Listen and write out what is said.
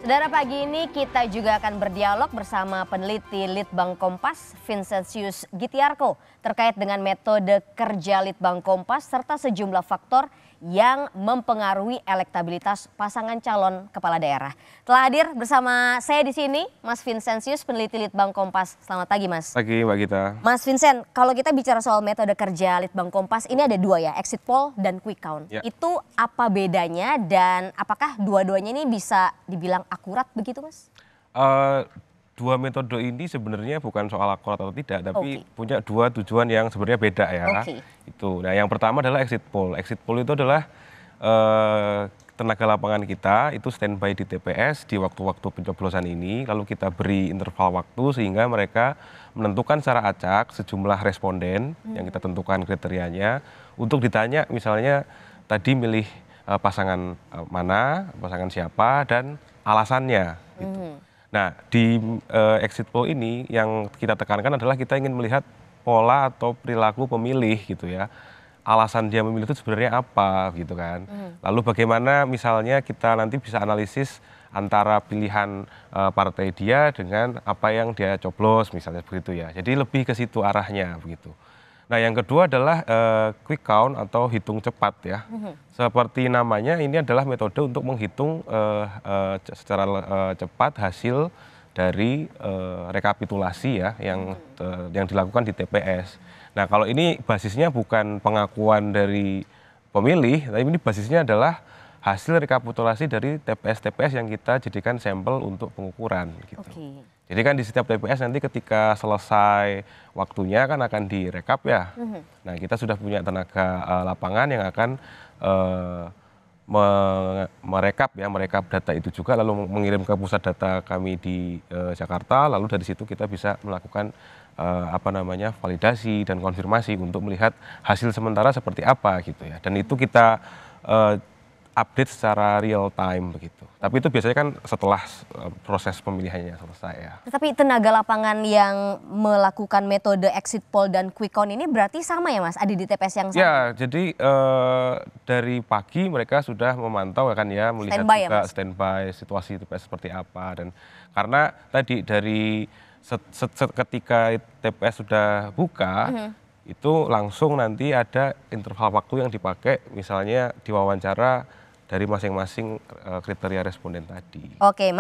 Saudara, pagi ini kita juga akan berdialog bersama peneliti Litbang Kompas, Vincentius Gitiarko, terkait dengan metode kerja Litbang Kompas serta sejumlah faktor yang mempengaruhi elektabilitas pasangan calon kepala daerah. Telah hadir bersama saya di sini, Mas Vincentius, peneliti Litbang Kompas. Selamat pagi, Mas. Pagi, Mbak Gita. Mas Vincent, kalau kita bicara soal metode kerja Litbang Kompas, ini ada dua ya, exit poll dan quick count. Ya. Itu apa bedanya dan apakah dua-duanya ini bisa dibilang akurat begitu, Mas? Dua metode ini sebenarnya bukan soal akurat atau tidak, tapi Oke. punya dua tujuan yang sebenarnya beda ya. Oke. Itu. Nah, yang pertama adalah exit poll. Exit poll itu adalah tenaga lapangan kita itu standby di TPS di waktu-waktu pencoblosan ini, lalu kita beri interval waktu sehingga mereka menentukan secara acak sejumlah responden yang kita tentukan kriterianya untuk ditanya misalnya tadi milih pasangan mana, pasangan siapa, dan alasannya. Gitu. Nah, di exit poll ini yang kita tekankan adalah kita ingin melihat pola atau perilaku pemilih gitu ya. Alasan dia memilih itu sebenarnya apa gitu kan. Lalu bagaimana misalnya kita nanti bisa analisis antara pilihan partai dia dengan apa yang dia coblos misalnya begitu ya. Jadi lebih ke situ arahnya begitu. Nah, yang kedua adalah quick count atau hitung cepat ya. Seperti namanya, ini adalah metode untuk menghitung secara cepat hasil dari rekapitulasi ya yang dilakukan di TPS. Nah, kalau ini basisnya bukan pengakuan dari pemilih, tapi ini basisnya adalah hasil rekapitulasi dari TPS-TPS yang kita jadikan sampel untuk pengukuran gitu. Oke. Jadi kan di setiap TPS nanti ketika selesai waktunya kan akan direkap ya. Nah, kita sudah punya tenaga lapangan yang akan merekap data itu juga, lalu mengirim ke pusat data kami di Jakarta, lalu dari situ kita bisa melakukan validasi dan konfirmasi untuk melihat hasil sementara seperti apa gitu ya. Dan itu kita update secara real time begitu. Tapi itu biasanya kan setelah proses pemilihannya selesai ya. Tapi tenaga lapangan yang melakukan metode exit poll dan quick count ini berarti sama ya, Mas? Ada di TPS yang sama? Ya, jadi dari pagi mereka sudah memantau kan ya, melihat Standby ya, juga Mas? standby situasi TPS seperti apa. Dan karena tadi dari ketika TPS sudah buka, itu langsung nanti ada interval waktu yang dipakai, misalnya diwawancara dari masing-masing kriteria responden tadi. Oke, Mas.